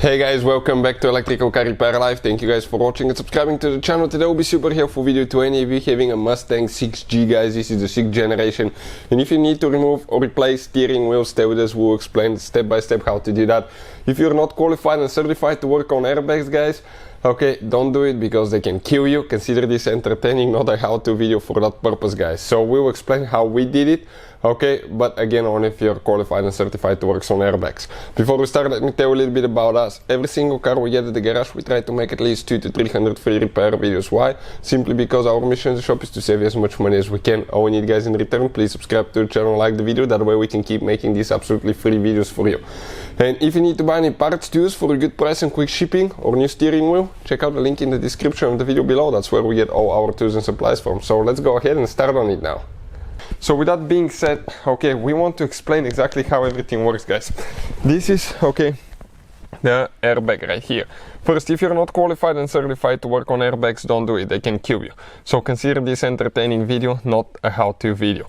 Hey guys, welcome back to Electrical Car Repair Live. Thank you guys for watching and subscribing to the channel. Today will be super helpful video to any of you having a Mustang 6G, guys. This is the 6th generation, and if you need to remove or replace steering wheel, stay with us. We'll explain step by step how to do that. If you're not qualified and certified to work on airbags, guys, okay, don't do it because they can kill you. Consider this entertaining, not a how-to video for that purpose, guys. So we'll explain how we did it, okay, but again, only if you're qualified and certified to work on airbags. Before we start, let me tell you a little bit about us. Every single car we get at the garage, we try to make at least 200 to 300 free repair videos. Why? Simply because our mission in the shop is to save you as much money as we can. All we need, guys, in return, please subscribe to the channel, like the video, that way we can keep making these absolutely free videos for you. And if you need to buy any parts to use for a good price and quick shipping or new steering wheel, check out the link in the description of the video below. That's where we get all our tools and supplies from. So let's go ahead and start on it now. So with that being said, okay, we want to explain exactly how everything works, guys. This is, okay, the airbag right here. First, if you're not qualified and certified to work on airbags, don't do it, they can kill you. So consider this entertaining video, not a how-to video.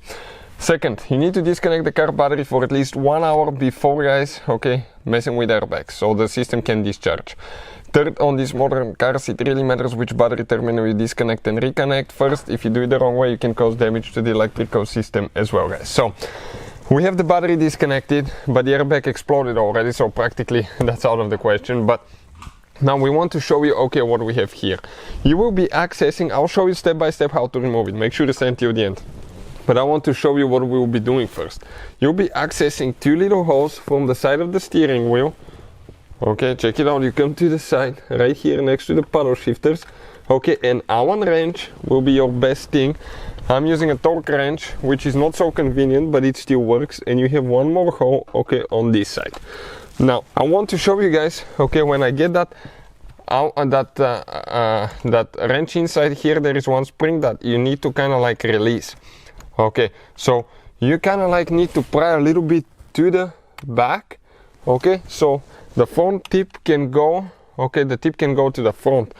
Second, you need to disconnect the car battery for at least 1 hour before, guys, okay, messing with airbags, so the system can discharge. Third, on these modern cars, it really matters which battery terminal you disconnect and reconnect. First, if you do it the wrong way, you can cause damage to the electrical system as well, guys. So, we have the battery disconnected, but the airbag exploded already, so practically that's out of the question. But now we want to show you, okay, what we have here. You will be accessing, I'll show you step by step how to remove it. Make sure to stay until the end. But I want to show you what we will be doing first. You'll be accessing two little holes from the side of the steering wheel. Okay, check it out. You come to the side, right here next to the paddle shifters. Okay, and Allen wrench will be your best thing. I'm using a torque wrench, which is not so convenient, but it still works. And you have one more hole, okay, on this side. Now, I want to show you guys, okay, when I get that that wrench inside here, there is one spring that you need to kind of like release. Okay, so you kind of like need to pry a little bit to the back. Okay, so the front tip can go, okay, the tip can go to the front,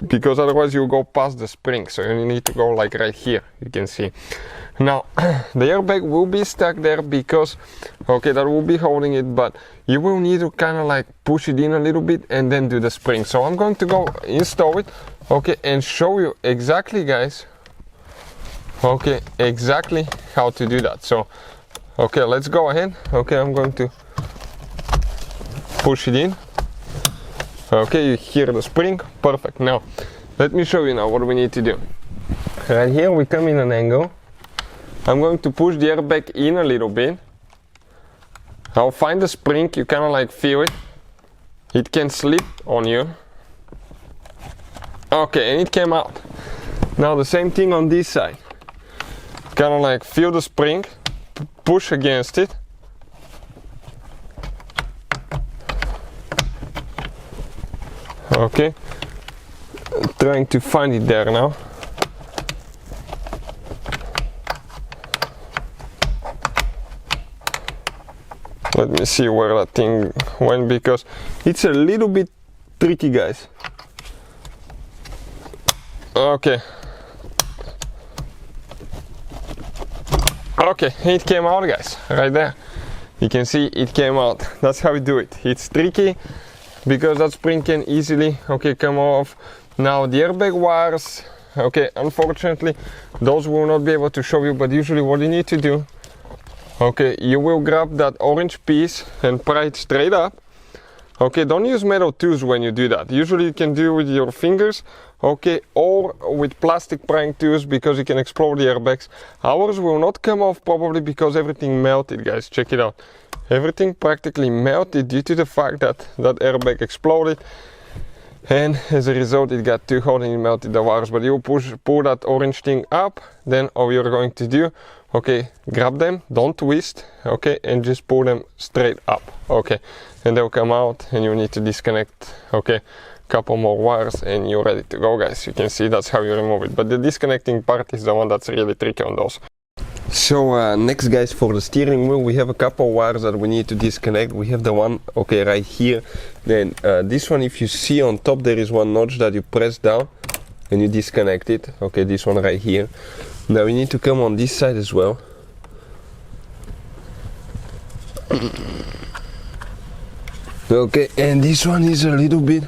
because otherwise you go past the spring, so you need to go like right here, you can see. Now the airbag will be stuck there because, okay, that will be holding it, but you will need to kind of like push it in a little bit and then do the spring. So I'm going to go install it, okay, and show you exactly, guys, okay, exactly how to do that. So okay, let's go ahead. Okay, I'm going to push it in. Okay, you hear the spring, perfect. Now let me show you now what we need to do. Right here we come in an angle. I'm going to push the airbag in a little bit. I'll find the spring, you kind of like feel it. It can slip on you. Okay, and it came out. Now the same thing on this side. Kind of like feel the spring, push against it. Okay, trying to find it there now. Let me see where that thing went, because it's a little bit tricky, guys. Okay. Okay, it came out, guys, right there. You can see it came out. That's how we do it. It's tricky because that spring can easily, okay, come off. Now the airbag wires, okay, unfortunately those will not be able to show you, but usually what you need to do, okay, you will grab that orange piece and pry it straight up. Okay, don't use metal tools when you do that. Usually you can do it with your fingers, okay, or with plastic prying tools, because you can explode the airbags. Ours will not come off probably because everything melted, guys. Check it out. Everything practically melted due to the fact that that airbag exploded, and as a result it got too hot and it melted the wires. But you pull that orange thing up, then all you're going to do, okay, grab them, don't twist, okay, and just pull them straight up, okay, and they'll come out, and you need to disconnect, okay, couple more wires and you're ready to go, guys. You can see that's how you remove it, but the disconnecting part is the one that's really tricky on those. So next, guys, for the steering wheel we have a couple wires that we need to disconnect. We have the one, okay, right here. Then this one, if you see on top, there is one notch that you press down and you disconnect it. Okay, this one right here. Now we need to come on this side as well. Okay, and this one is a little bit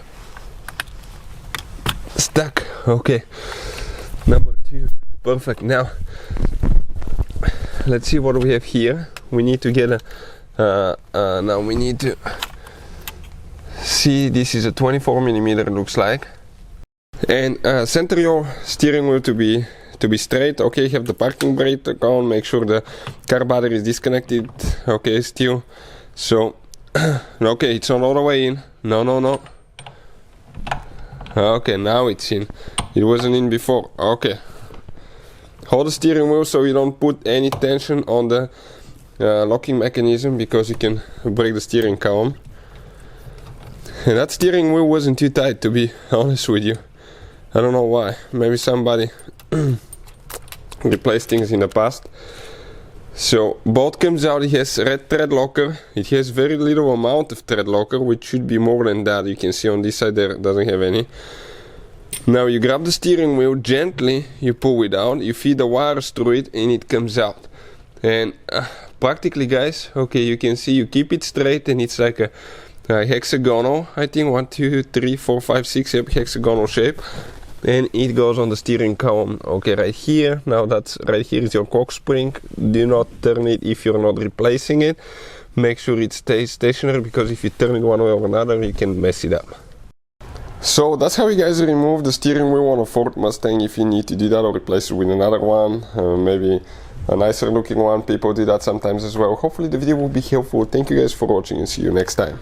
stuck. Okay, number 2, perfect. Now let's see what we have here. We need to get a now we need to see, this is a 24mm, looks like. And center your steering wheel to be straight. Okay, have the parking brake on, make sure the car battery is disconnected. Okay, still. So okay, it's not all the way in. No. Okay, now it's in. It wasn't in before. Okay, hold the steering wheel so you don't put any tension on the locking mechanism, because you can break the steering column. And that steering wheel wasn't too tight, to be honest with you. I don't know why. Maybe somebody replaced things in the past. So bolt comes out. It has red thread locker. It has very little amount of thread locker, which should be more than that. You can see on this side there doesn't have any. Now you grab the steering wheel gently, you pull it out, you feed the wires through it, and it comes out. And practically, guys, okay, you can see you keep it straight, and it's like a hexagonal, I think 1, 2, 3, 4, 5, 6 hexagonal shape, and it goes on the steering column. Okay, right here. Now that's right here is your cock spring. Do not turn it if you're not replacing it. Make sure it stays stationary, because if you turn it one way or another, you can mess it up. So that's how you guys remove the steering wheel on a Ford Mustang. If you need to do that, or replace it with another one, maybe a nicer looking one. People do that sometimes as well. Hopefully the video will be helpful. Thank you guys for watching, and see you next time.